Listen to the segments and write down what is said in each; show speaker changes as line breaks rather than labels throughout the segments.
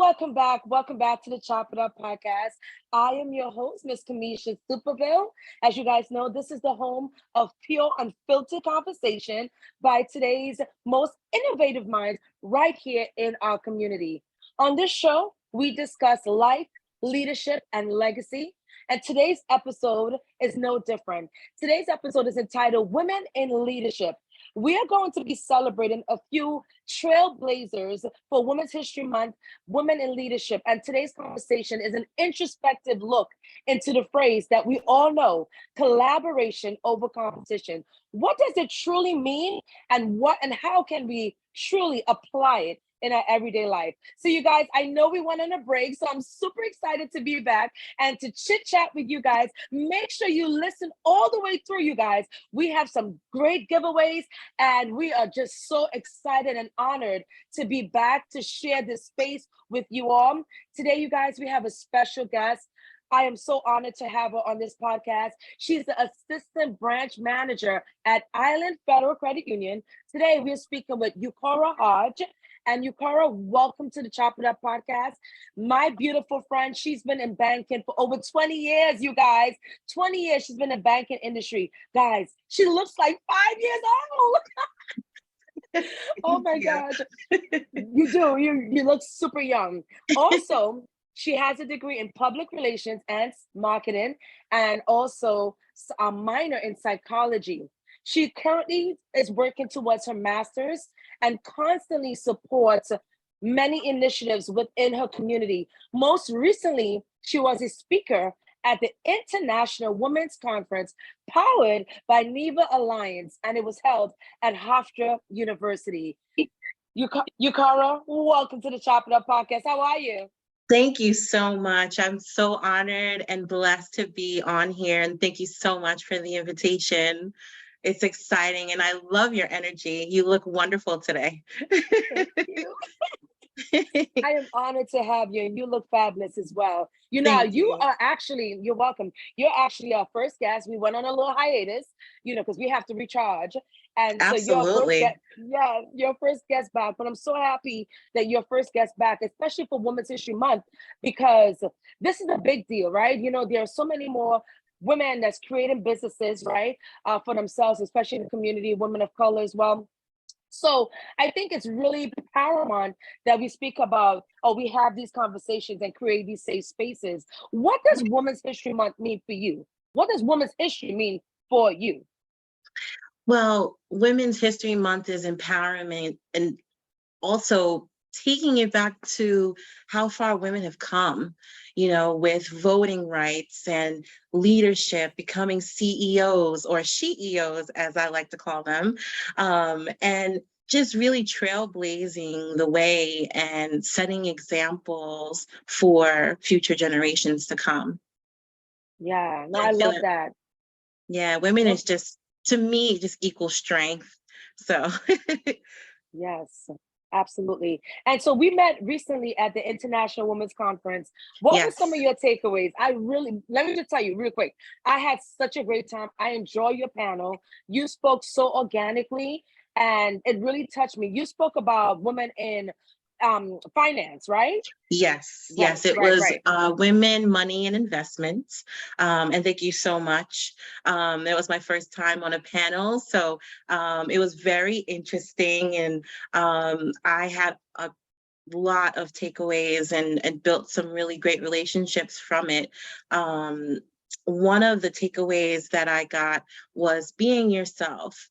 Welcome back. Welcome back to the Chop It Up podcast. I am your host, Miss Kamisha Superville. As you guys know, this is the home of pure, unfiltered conversation by today's most innovative minds right here in our community. On this show, we discuss life, leadership, and legacy. And today's episode is no different. Today's episode is entitled Women in Leadership. We are going to be celebrating a few trailblazers for Women's History Month, Women in Leadership. And today's conversation is an introspective look into the phrase that we all know, collaboration over competition. What does it truly mean, and how can we truly apply it in our everyday life? So you guys, I know we went on a break, so I'm super excited to be back and to chit chat with you guys. Make sure you listen all the way through, you guys. We have some great giveaways, and we are just so excited and honored to be back to share this space with you all. Today, you guys, we have a special guest. I am so honored to have her on this podcast. She's the assistant branch manager at Island Federal Credit Union. Today, we're speaking with Ukura Hodge. And Ukura, welcome to the Chop It Up podcast. My beautiful friend, she's been in banking for over 20 years, you guys. 20 years she's been in the banking industry. Guys, she looks like 5 years old. Oh my gosh. You do. You look super young. Also, she has a degree in public relations and marketing, and also a minor in psychology. She currently is working towards her master's and constantly supports many initiatives within her community. Most recently, she was a speaker at the International Women's Conference powered by NEVA Alliance, and it was held at Hofstra University. Ukura, welcome to the Chop It Up podcast. How are you?
Thank you so much. I'm so honored and blessed to be on here. And thank you so much for the invitation. It's exciting. And I love your energy. You look wonderful today.
Thank you. I am honored to have you, and you look fabulous as well. You're welcome. You're actually our first guest. We went on a little hiatus, because we have to recharge. And so
Absolutely.
your first guest back. But I'm so happy that you're first guest back, especially for Women's History Month, because this is a big deal, right? There are so many more women that's creating businesses, right, for themselves, especially in the community, women of color as well. So I think it's really paramount that we speak about, or we have these conversations and create these safe spaces. What does Women's History Month mean for you? What does Women's History mean for you?
Well, Women's History Month is empowerment, and also taking it back to how far women have come, with voting rights and leadership, becoming CEOs or SheEOs, as I like to call them, and just really trailblazing the way and setting examples for future generations to come.
Yeah, no, I love that.
Yeah, women is just, to me, just equal strength. So
yes. Absolutely. And so we met recently at the International Women's Conference. What were some of your takeaways? Let me just tell you real quick. I had such a great time. I enjoy your panel. You spoke so organically, and it really touched me. You spoke about women in finance, right?
Yes, it was women, money, and investments. And thank you so much. It was my first time on a panel, so it was very interesting, and I had a lot of takeaways and built some really great relationships from it. One of the takeaways that I got was being yourself.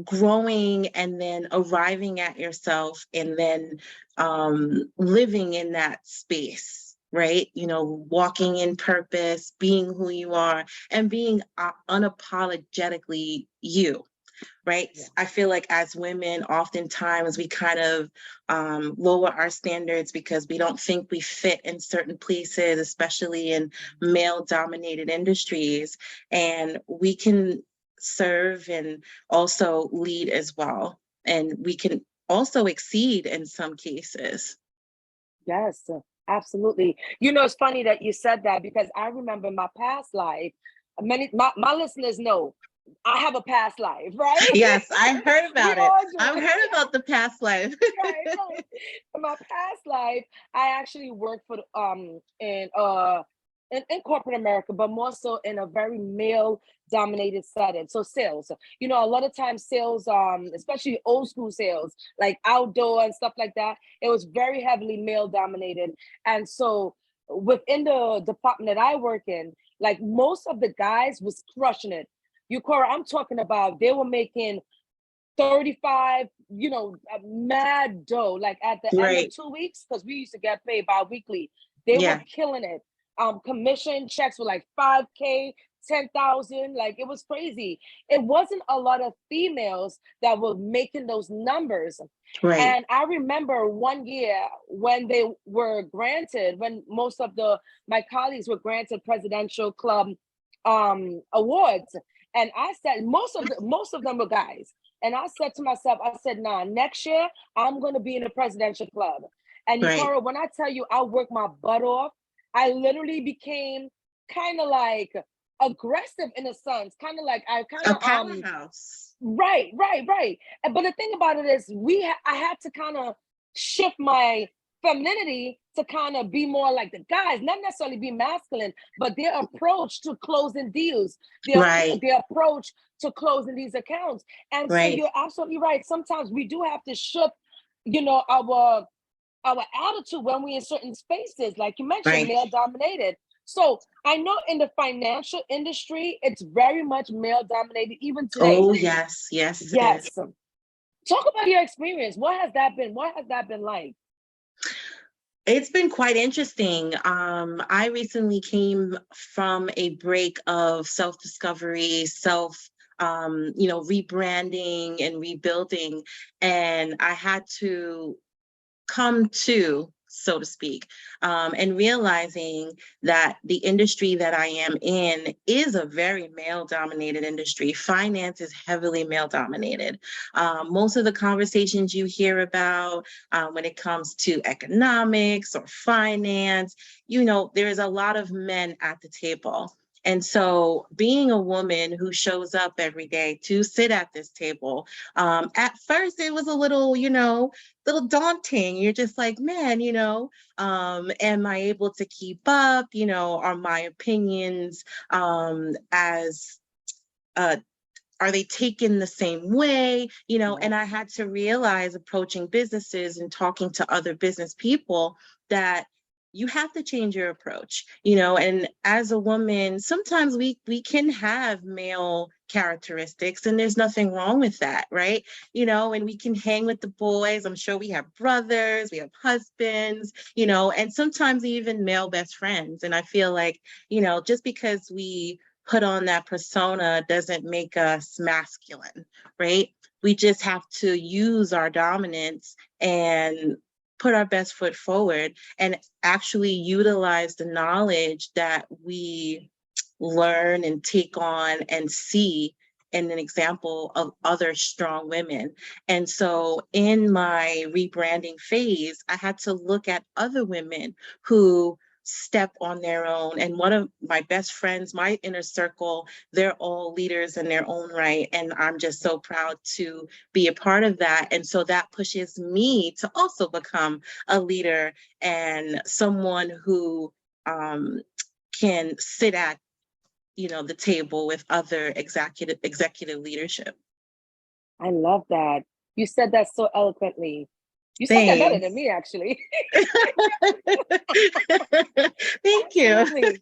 Growing and then arriving at yourself, and then living in that space, right? Walking in purpose, being who you are, and being unapologetically you, right? Yeah. I feel like as women, oftentimes we kind of lower our standards because we don't think we fit in certain places, especially in male-dominated industries, and we can serve and also lead as well. And we can also exceed in some cases.
Yes, absolutely. It's funny that you said that, because I remember my past life, my listeners know I have a past life, right?
Yes, I heard
We
about it.
all do.
I've heard about the past life.
Right. In my past life, I actually worked for in corporate America, but more so in a very male dominated setting. So sales, a lot of times sales, especially old school sales, like outdoor and stuff like that, it was very heavily male dominated. And so within the department that I work in, like most of the guys was crushing it. Ukura, I'm talking about they were making 35, a mad dough. Like at the end of
Right.
2 weeks, because we used to get paid bi-weekly, they were
Yeah.
killing it. Commission checks were like 5K, 10,000. Like it was crazy. It wasn't a lot of females that were making those numbers.
Right.
And I remember one year when they were granted, when most of my colleagues were granted presidential club awards. And I said most of them were guys. And I said to myself, I said, nah, next year I'm gonna be in the presidential club. And
Right.
Ukura, when I tell you I worked my butt off, I literally became kind of like aggressive in a sense, kind of like I kind
A
of
powerhouse.
right. But the thing about it is, I had to kind of shift my femininity to kind of be more like the guys, not necessarily be masculine, but their approach to closing deals,
Right.
their approach to closing these accounts. And so
Right.
you're absolutely right. Sometimes we do have to shift, our attitude when we're in certain spaces, like you mentioned,
Right.
male dominated. So I know in the financial industry, it's very much male dominated even today.
Oh, yes. Yes, it is.
Yes. Talk about your experience. What has that been? What has that been like?
It's been quite interesting. I recently came from a break of self-discovery, rebranding and rebuilding, and I had to come to, so to speak, and realizing that the industry that I am in is a very male dominated industry. Finance is heavily male dominated. Most of the conversations you hear about when it comes to economics or finance, there's a lot of men at the table. And so being a woman who shows up every day to sit at this table, at first it was a little daunting. You're just like, man, am I able to keep up? Are my opinions as are they taken the same way? And I had to realize, approaching businesses and talking to other business people, that you have to change your approach, and as a woman, sometimes we can have male characteristics, and there's nothing wrong with that, right? And we can hang with the boys. I'm sure we have brothers, we have husbands, and sometimes even male best friends. And I feel like, just because we put on that persona doesn't make us masculine, right? We just have to use our dominance and put our best foot forward and actually utilize the knowledge that we learn and take on and see in an example of other strong women. And so in my rebranding phase, I had to look at other women who step on their own. And one of my best friends, my inner circle, they're all leaders in their own right. And I'm just so proud to be a part of that. And so that pushes me to also become a leader and someone who can sit at the table with other executive leadership.
I love that. You said that so eloquently. You said that better than
Thanks.
me, actually.
Thank you.
Absolutely.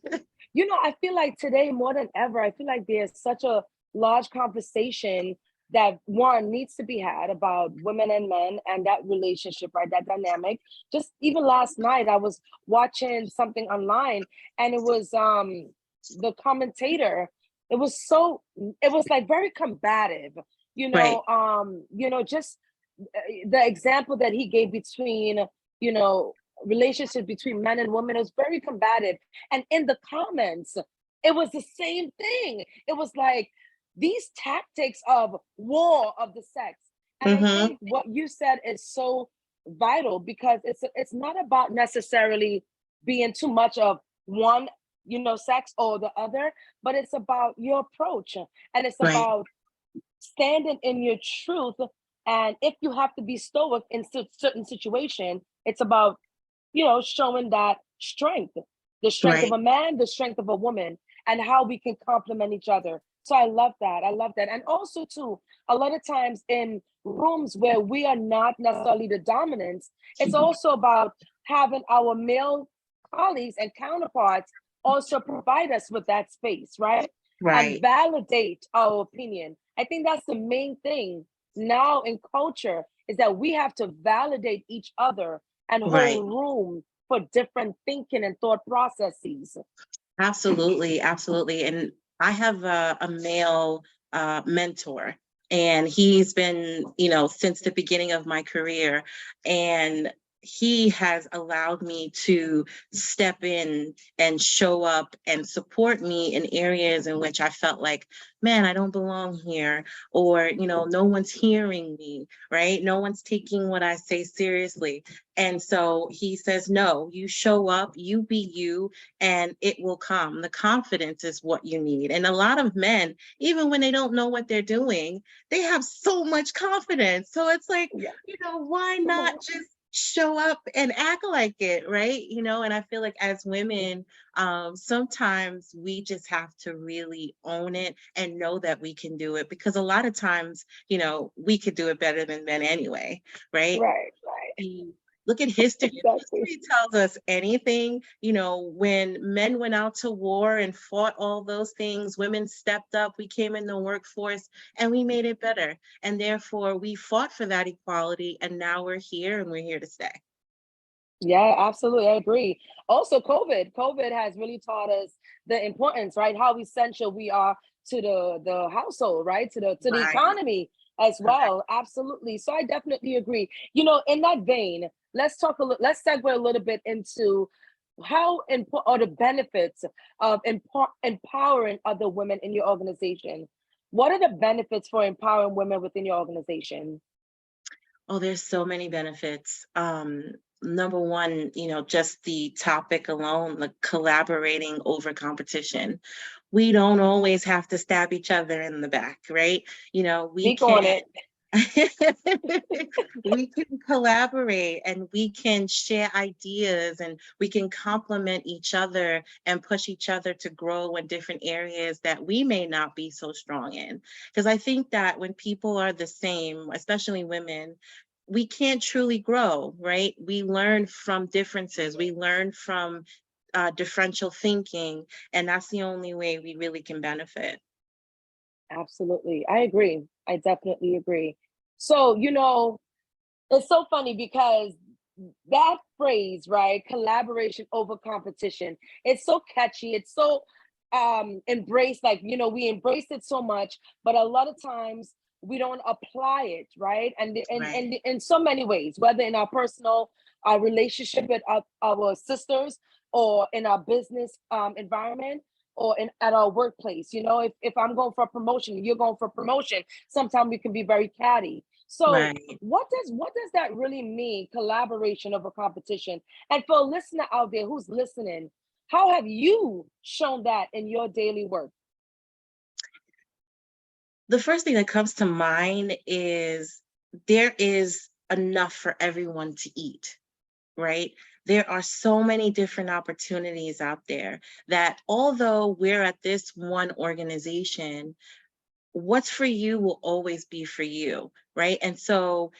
I feel like today more than ever, I feel like there's such a large conversation that one needs to be had about women and men and that relationship, right? That dynamic. Just even last night, I was watching something online, and it was the commentator. It was like very combative,
Right.
just the example that he gave between, you know, relationships between men and women was very combative. And in the comments, it was the same thing. It was like these tactics of war of the sex. And I
Mm-hmm.
think what you said is so vital, because it's not about necessarily being too much of one sex or the other, but it's about your approach, and it's
Right.
about standing in your truth. And if you have to be stoic in certain situation, it's about showing that strength, the strength of
Right.
a man, the strength of a woman, and how we can complement each other. So I love that. I love that. And also, too, a lot of times in rooms where we are not necessarily the dominance, it's also about having our male colleagues and counterparts also provide us with that space, right? And
Right.
validate our opinion. I think that's the main thing now in culture is that we have to validate each other and
Right.
hold room for different thinking and thought processes.
Absolutely, absolutely. And I have a male mentor, and he's been, since the beginning of my career, and he has allowed me to step in and show up and support me in areas in which I felt like, man, I don't belong here, or, no one's hearing me, right? No one's taking what I say seriously. And so he says, no, you show up, you be you, and it will come. The confidence is what you need. And a lot of men, even when they don't know what they're doing, they have so much confidence. So it's like,
Yeah,
why
come
not
on.
just show up and act like it, right? And I feel like as women, sometimes we just have to really own it and know that we can do it, because a lot of times, we could do it better than men anyway, right?
Right, right.
We look at history. If
Exactly.
history tells us anything, when men went out to war and fought all those things, women stepped up, we came in the workforce and we made it better. And therefore we fought for that equality, and now we're here and we're here to stay.
Yeah, absolutely. I agree. Also, COVID has really taught us the importance, right? How essential we are to the household, right? To the
Right.
economy as
Correct.
well. Absolutely. So I definitely agree. In that vein, let's segue a little bit into how important are the benefits of empowering other women in your organization. What are the benefits for empowering women within your organization?
Oh, there's so many benefits. Number one, just the topic alone, the collaborating over competition. We don't always have to stab each other in the back, right? We
Speak on
can
it.
we can collaborate, and we can share ideas, and we can complement each other and push each other to grow in different areas that we may not be so strong in. Because I think that when people are the same, especially women, we can't truly grow, right? We learn from differences, we learn from differential thinking, and that's the only way we really can benefit.
Absolutely. I agree. I definitely agree. So, it's so funny because that phrase, right? Collaboration over competition. It's so catchy. It's so embraced, like, we embrace it so much, but a lot of times we don't apply it, right? And
Right.
in so many ways, whether in our personal relationship with our sisters, or in our business environment, or at our workplace. If I'm going for a promotion, you're going for promotion, sometimes we can be very catty. So
Right.
what does that really mean, collaboration over competition? And for a listener out there who's listening, how have you shown that in your daily work?
The first thing that comes to mind is there is enough for everyone to eat, right? There are so many different opportunities out there that, although we're at this one organization, what's for you will always be for you, right? And so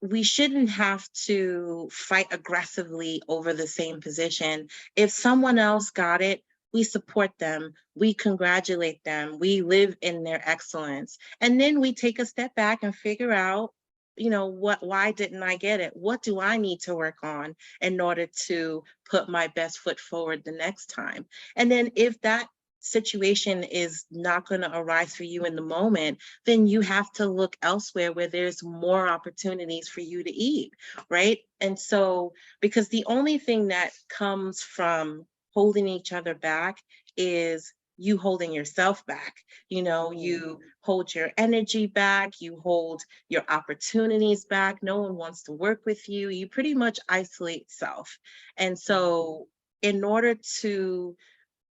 we shouldn't have to fight aggressively over the same position. If someone else got it, we support them, we congratulate them, we live in their excellence. And then we take a step back and figure out, why didn't I get it? What do I need to work on in order to put my best foot forward the next time? And then if that situation is not going to arise for you in the moment, then you have to look elsewhere where there's more opportunities for you to eat, right? And so, because the only thing that comes from holding each other back is you holding yourself back.
Mm,
You hold your energy back, you hold your opportunities back. No one wants to work with you. You pretty much isolate self. And
mm,
so, in order to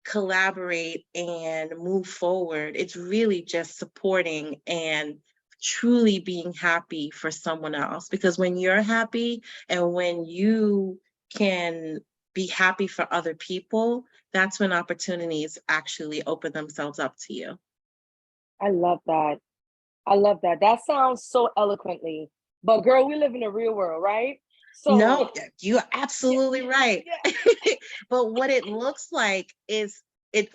collaborate and move forward. It's really just supporting and truly being happy for someone else. Because when you're happy and when you can be happy for other people, that's when opportunities actually open themselves up to you.
I love that. I love that. That sounds so eloquently. But girl, we live in the real world, right?
No,
So
you're
yeah,
absolutely right.
yeah,
But what it looks like is it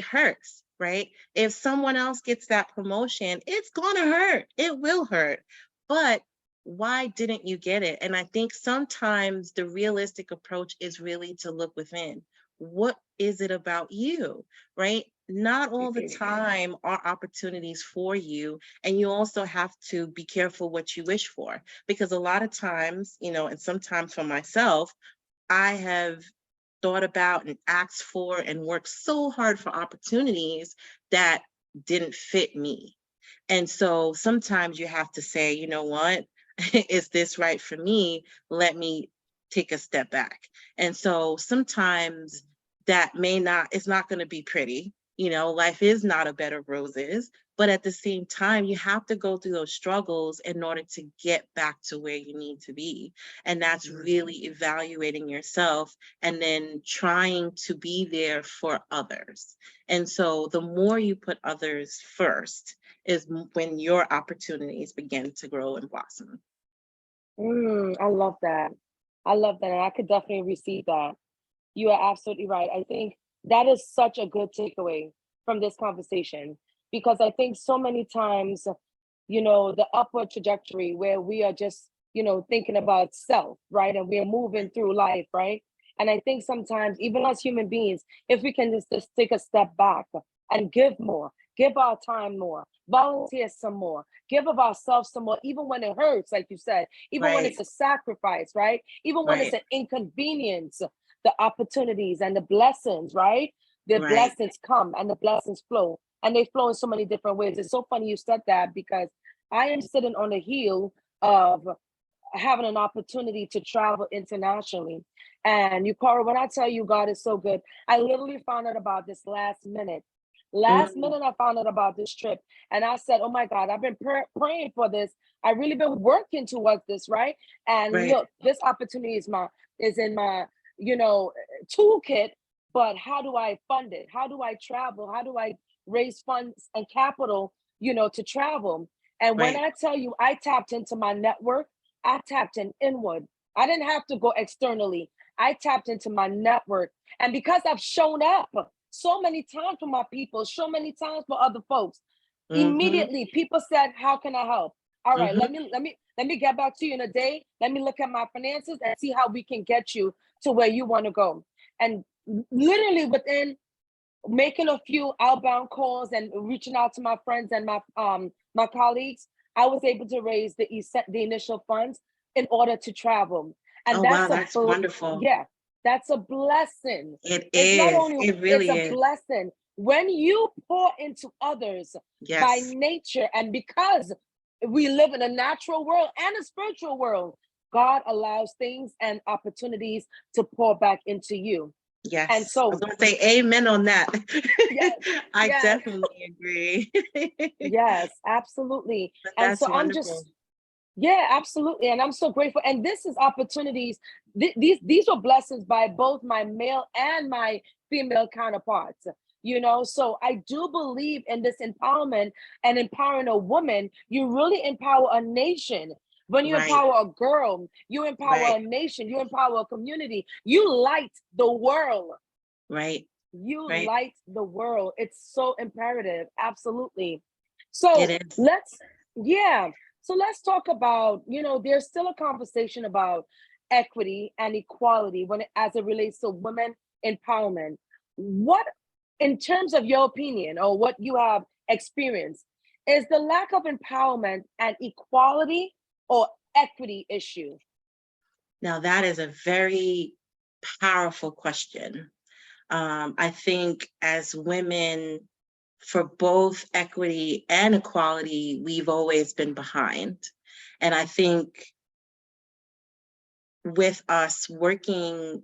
hurts, right? If someone else gets that promotion, it's gonna hurt. It will hurt. But why didn't you get it? And I think sometimes the realistic approach is really to look within. What is it about you, right? Not all the time are opportunities for you. And you also have to be careful what you wish for, because a lot of times, and sometimes for myself, I have thought about and asked for and worked so hard for opportunities that didn't fit me. And so sometimes you have to say, you know what, is this right for me? Let me take a step back. And so sometimes that it's not going to be pretty. Life is not a bed of roses, but at the same time, you have to go through those struggles in order to get back to where you need to be. And that's really evaluating yourself and then trying to be there for others. And so the more you put others first is when your opportunities begin to grow and blossom.
I love that. I love that. And I could definitely receive that. You are absolutely right. I think that is such a good takeaway from this conversation, because I think so many times, the upward trajectory where we are just, thinking about self, right? And we are moving through life, right? And I think sometimes, even as human beings, if we can just take a step back and give more, give our time more, volunteer some more, give of ourselves some more, even when it hurts, like you said, even when
Right,
it's a sacrifice, right? Even when it's
right,
an inconvenience, the opportunities and the blessings, right? The
right.
blessings come and the blessings flow, and they flow in so many different ways. It's so funny you said that, because I am sitting on the heel of having an opportunity to travel internationally. And Ukura, when I tell you God is so good, I literally found out about this last minute. Last
Mm,
minute, I found out about this trip, and I said, "Oh my God, I've been praying for this. I really been working towards this, right?" And
right,
look, this opportunity is in my you know toolkit. But how do I fund it? How do I travel? How do I raise funds and capital? To travel. And when
right.
I tell you, I tapped into my network. I tapped in inward. I didn't have to go externally. I tapped into my network. And because I've shown up so many times for my people, so many times for other folks,
Mm-hmm,
immediately people said, "How can I help?" All right,
mm-hmm.
let me get back to you in a day. Let me look at my finances and see how we can get you to where you want to go. And literally within making a few outbound calls and reaching out to my friends and my colleagues, I was able to raise the initial funds in order to travel. And
Oh, wow, that's wonderful.
yeah, that's a blessing.
It
It's not
is.
only
It
it's
really
a
is.
blessing when you pour into others by
Yes,
nature, and because we live in a natural world and a spiritual world, God allows things and opportunities to pour back into you. And
yes. I was
so,
gonna say amen on that.
yes,
I
yes.
definitely agree.
Yes, absolutely.
But
And
that's
so I'm
wonderful.
just, yeah, absolutely. And I'm so grateful. And this is opportunities. These were blessings by both my male and my female counterparts. So I do believe in this empowerment, and empowering a woman. You really empower a nation. When you
Right,
empower a girl, you empower
right,
a nation, you empower a community, you light the world.
right,
You
right.
light the world. It's so imperative. Absolutely.
It
So
is.
yeah. So let's talk about, there's still a conversation about equity and equality as it relates to women empowerment. What, in terms of your opinion or what you have experienced, is the lack of empowerment an equality or equity issue?
Now that is a very powerful question. I think as women, for both equity and equality, we've always been behind. And I think with us working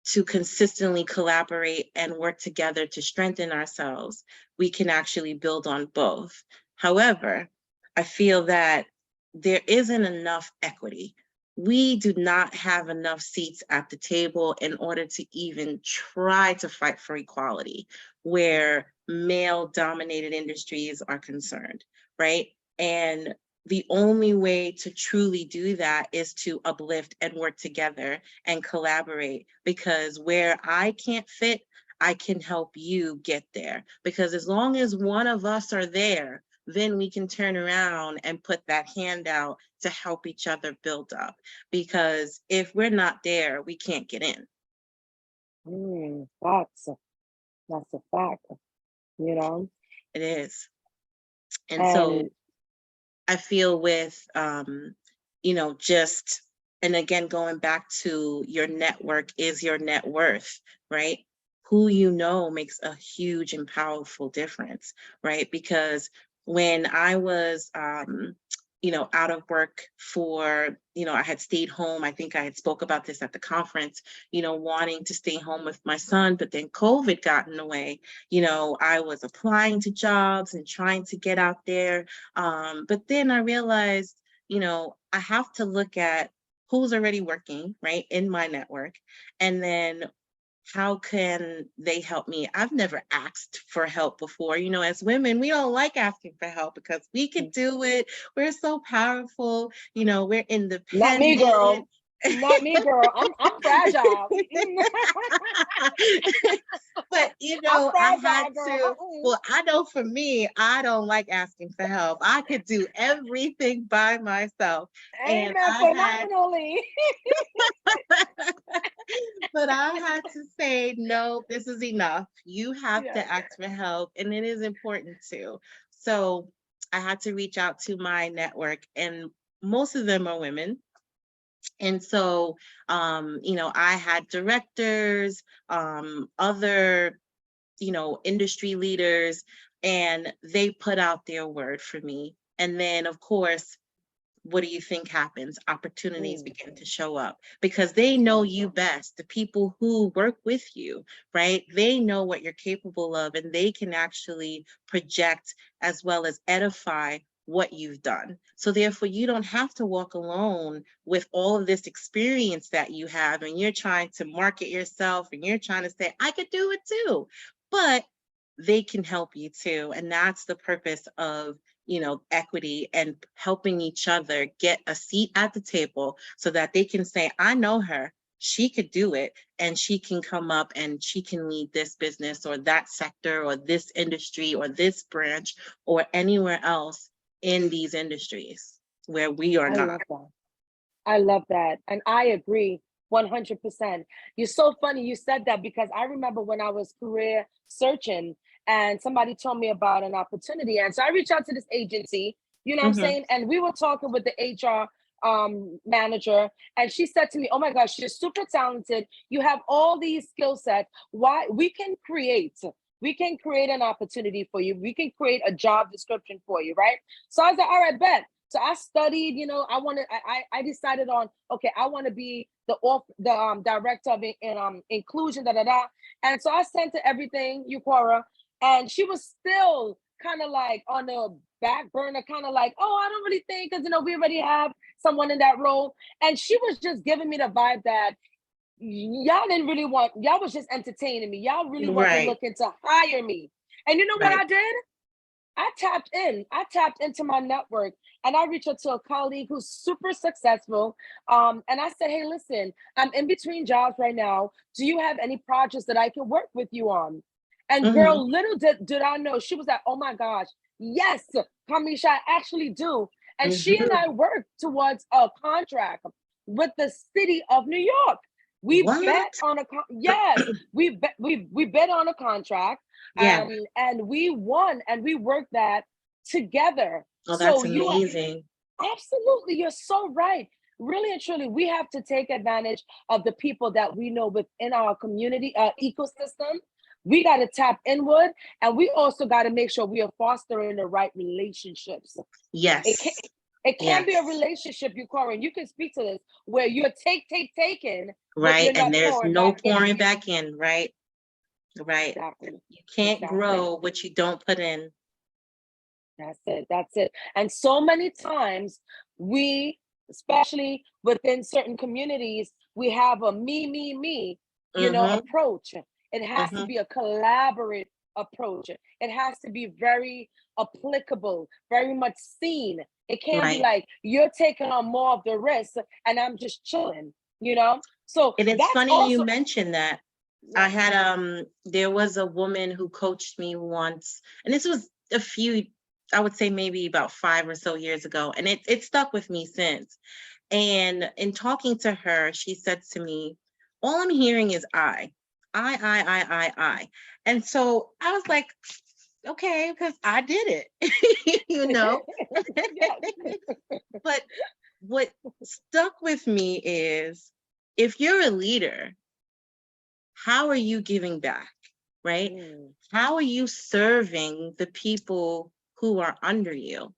to consistently collaborate and work together to strengthen ourselves, we can actually build on both. However, I feel that there isn't enough equity. We do not have enough seats at the table in order to even try to fight for equality where male dominated industries are concerned, right? And the only way to truly do that is to uplift and work together and collaborate, because where I can't fit, I can help you get there. Because as long as one of us are there, then we can turn around and put that hand out to help each other build up. Because if we're not there, we can't get in.
That's a fact, you know.
It is. And so
And
I feel with, just, and again, going back to your network is your net worth, right? Who you know makes a huge and powerful difference, right? Because when I was, out of work for, I had stayed home. I think I had spoke about this at the conference, wanting to stay home with my son, but then COVID got in the way. I was applying to jobs and trying to get out there. But then I realized, I have to look at who's already working, right, in my network. And then how can they help me? I've never asked for help before. As women, we don't like asking for help because we could do it. We're so powerful. We're
not me,
independent.
girl. Not me, girl. I'm fragile.
But
I'm
I had
fragile, girl.
to, well, I know for me, I don't like asking for help. I could do everything by myself. And
Amen.
I had
Phenomenally.
but I had to say, no, this is enough. You have
Yeah.
to ask for help, and it is important too. So I had to reach out to my network, and most of them are women. And so, I had directors, other, industry leaders, and they put out their word for me. And then, of course, what do you think happens? Opportunities
Mm.
begin to show up because they know you best. The people who work with you, right? They know what you're capable of, and they can actually project as well as edify what you've done. So therefore, you don't have to walk alone with all of this experience that you have, and you're trying to market yourself and you're trying to say, I could do it too. But they can help you too. And that's the purpose of equity and helping each other get a seat at the table so that they can say, I know her, she could do it, and she can come up and she can lead this business or that sector or this industry or this branch or anywhere else in these industries where we are
I
not.
love that. I love that. And I agree 100%. You're so funny you said that because I remember when I was career searching and somebody told me about an opportunity. And so I reached out to this agency, you know what I'm
Mhm.
saying? And we were talking with the HR manager, and she said to me, oh my gosh, you're super talented. You have all these skill sets. Why we can create an opportunity for you. We can create a job description for you, right? So I was like, all right, bet. So I studied, I decided on, okay, I want to be the director of inclusion, da da da. And so I sent her everything, Ukura, and she was still kind of like on the back burner, kind of like, oh, I don't really think, because we already have someone in that role. And she was just giving me the vibe that y'all was just entertaining me. Y'all really wasn't
Right,
looking to hire me. And you know what
right.
I did? I tapped in. I tapped into my network, and I reached out to a colleague who's super successful. And I said, hey, listen, I'm in between jobs right now. Do you have any projects that I can work with you on? And
Mhm.
girl, little did I know, she was like, oh my gosh, yes, Kamisha, I actually do. And she and I
Mhm.
worked towards a contract with the city of New York. We bet
What?
on yes, we bet on a contract,
Yeah.
and we won, and we worked that together.
Oh,
So
that's
you are
amazing.
absolutely, you're so right. Really and truly, we have to take advantage of the people that we know within our community ecosystem. We got to tap inward, and we also got to make sure we are fostering the right relationships. It can't,
Yes.
It can't be a
Yes.
relationship, Ukura, and you can speak to this, where you're taking, but
Right.
you're
And
not
there's
pouring
no
back in.
pouring back in, right? Right.
Exactly.
You can't
Exactly.
grow what you don't put in.
That's it. That's it. And so many times we, especially within certain communities, we have a me,
Mm-hmm.
approach. It has to
Mm-hmm.
be a collaborative approach. It has to be very applicable, very much seen. It can't be
Right.
like you're taking on more of the risk and I'm just chilling. So
And it's
that's
funny you
also,
mentioned that. I
yeah.
had there was a woman who coached me once, and this was a few, I would say maybe about 5 or so years ago, and it stuck with me since. And in talking to her, she said to me, all I'm hearing is I. And so I was like, okay, because I did it, you know.
Yes.
But what stuck with me is, if you're a leader, how are you giving back, right?
Mm,
How are you serving the people who are under you?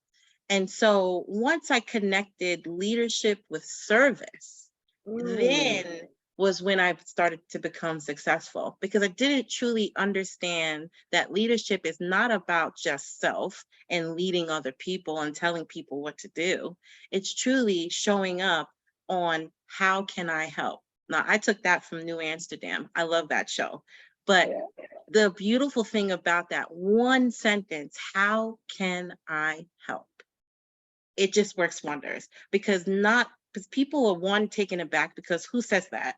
And so once I connected leadership with service,
mm.
then was when I started to become successful, because I didn't truly understand that leadership is not about just self and leading other people and telling people what to do. It's truly showing up on how can I help. Now, I took that from New Amsterdam. I love that show. But
Yeah.
the beautiful thing about that one sentence, how can I help? It just works wonders, because people are one taken aback because who says that,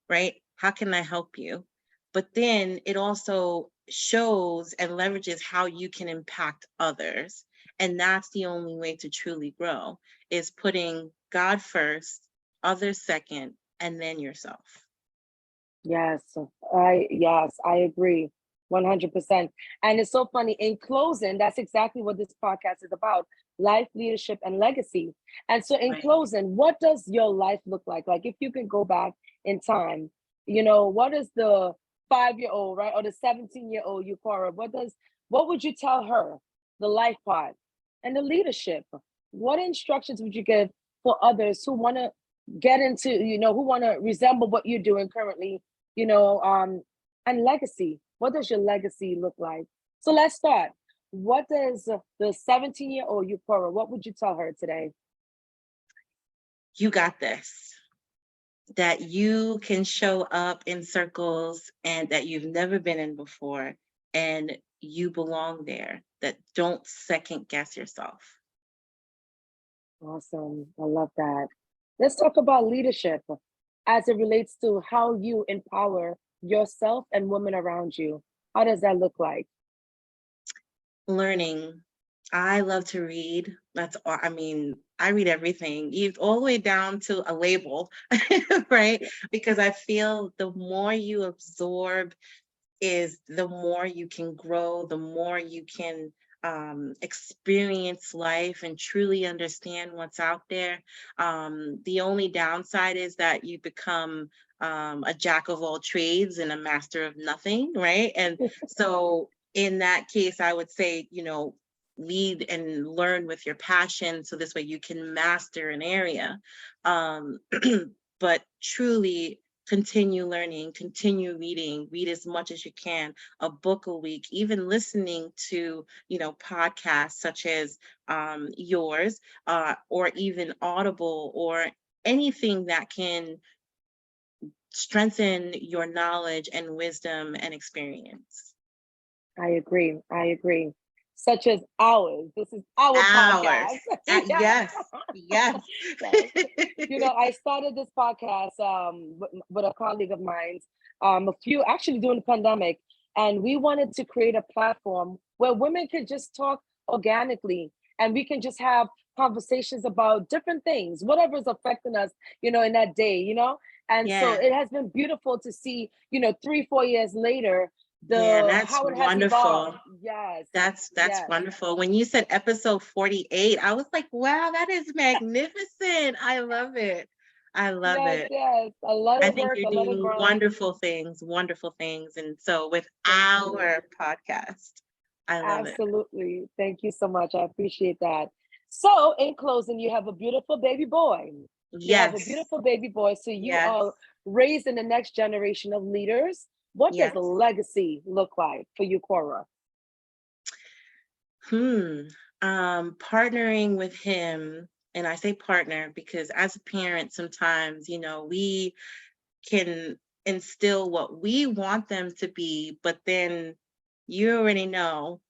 right? How can I help you? But then it also shows and leverages how you can impact others. And that's the only way to truly grow, is putting God first, others second, and then yourself.
Yes, I agree 100%. And it's so funny. In closing, that's exactly what this podcast is about: life, leadership, and legacy. And so, in
Right.
closing, what does your life look like? Like, if you can go back in time, what is the 5-year-old, right? Or the 17-year-old Ukura? What would you tell her? The life part and the leadership. What instructions would you give for others who want to get into, who want to resemble what you're doing currently, you know, um, and legacy. What does your legacy look like? So let's start. What does the 17-year-old Ukura, what would you tell her today?
You got this. That you can show up in circles and that you've never been in before, and you belong there. That don't second guess yourself.
Awesome. I love that. Let's talk about leadership as it relates to how you empower yourself and women around you. How does that look like?
Learning. I love to read. That's all. I mean, I read everything, all the way down to a label, right? Because I feel the more you absorb is the more you can grow, the more you can experience life and truly understand what's out there. The only downside is that you become a jack of all trades and a master of nothing, right? And so in that case, I would say, lead and learn with your passion, so this way you can master an area. Um, but truly continue learning, continue reading, read as much as you can, a book a week, even listening to, podcasts such as yours, or even Audible, or anything that can strengthen your knowledge and wisdom and experience.
I agree. I agree. Such as ours. This is our
Hours.
podcast. Yeah.
Yes, yes.
Yes. I started this podcast with a colleague of mine, a few actually during the pandemic, and we wanted to create a platform where women can just talk organically, and we can just have conversations about different things, whatever is affecting us, in that day. And so
Yeah.
it has been beautiful to see, 3, 4 years later,
Yeah,
the
that's
how it has evolved.
wonderful.
Yes,
That's
yes,
wonderful. When you said episode 48, I was like, wow, that is magnificent. I love it. I love
yes,
it.
yes. A lot
I
of
think
work,
you're
a lot of
doing
grind.
wonderful things, wonderful things. And so with
Thank you.
our podcast, I love it.
Absolutely. Thank you so much. I appreciate that. So, in closing, you have a beautiful baby boy. You have a
Yes,
beautiful baby boy. So, you
yes,
are raising the next generation of leaders. What does
yes.
legacy look like for you, Cora?
Hmm. Partnering with him, and I say partner because as a parent, sometimes, we can instill what we want them to be, but then you already know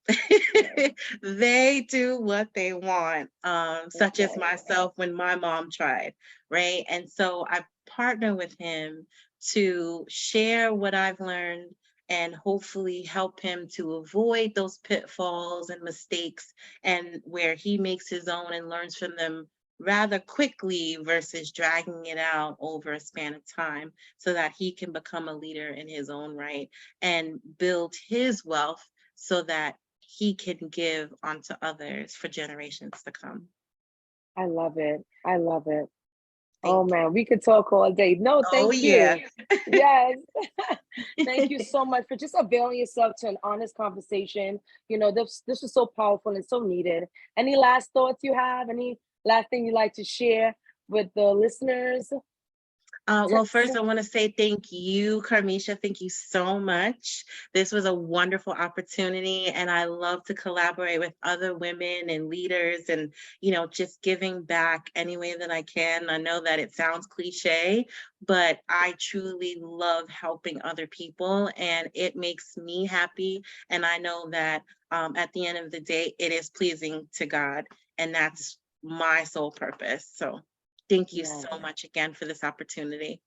they do what they want, such as
Okay.
myself when my mom tried, right? And so I partner with him to share what I've learned and hopefully help him to avoid those pitfalls and mistakes, and where he makes his own and learns from them rather quickly versus dragging it out over a span of time, so that he can become a leader in his own right and build his wealth so that he can give onto others for generations to come.
I love it. I love it. Oh
Thank you.
man, we could talk all day. No,
Oh,
thank
yeah.
you. Yes. Thank you so much for just availing yourself to an honest conversation. This was so powerful and so needed. Any last thoughts you have? Any last thing you'd like to share with the listeners?
Well,
Tips?
first, I want to say thank you, Carmisha. Thank you so much. This was a wonderful opportunity, and I love to collaborate with other women and leaders and, just giving back any way that I can. I know that it sounds cliche, but I truly love helping other people, and it makes me happy. And I know that at the end of the day, it is pleasing to God, and that's my sole purpose. So, thank you
Yes.
so much again for this opportunity.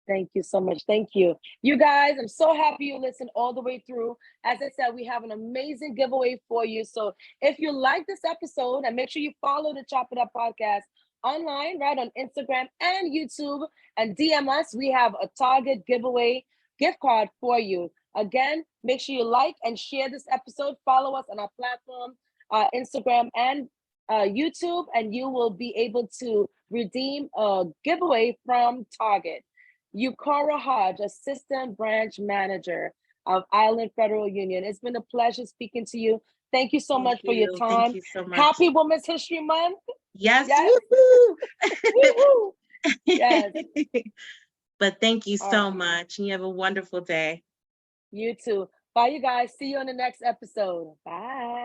Thank you so much. Thank you. You guys, I'm so happy you listened all the way through. As I said, we have an amazing giveaway for you. So if you like this episode, and make sure you follow the Chop It Up podcast online, right, on Instagram and YouTube, and DM us. We have a Target giveaway gift card for you. Again, make sure you like and share this episode. Follow us on our platform, Instagram and YouTube, and you will be able to redeem a giveaway from Target. Ukura Hodge, Assistant Branch Manager of Island Federal Union. It's been a pleasure speaking to you. Thank you so
Thank
much for your
you. Thank
time.
you so much.
Happy Women's History Month.
Yes.
Yes.
Woohoo.
Woo-hoo. Yes.
But thank you
All
so
right.
much. And you have a wonderful day.
You too. Bye, you guys. See you on the next episode. Bye.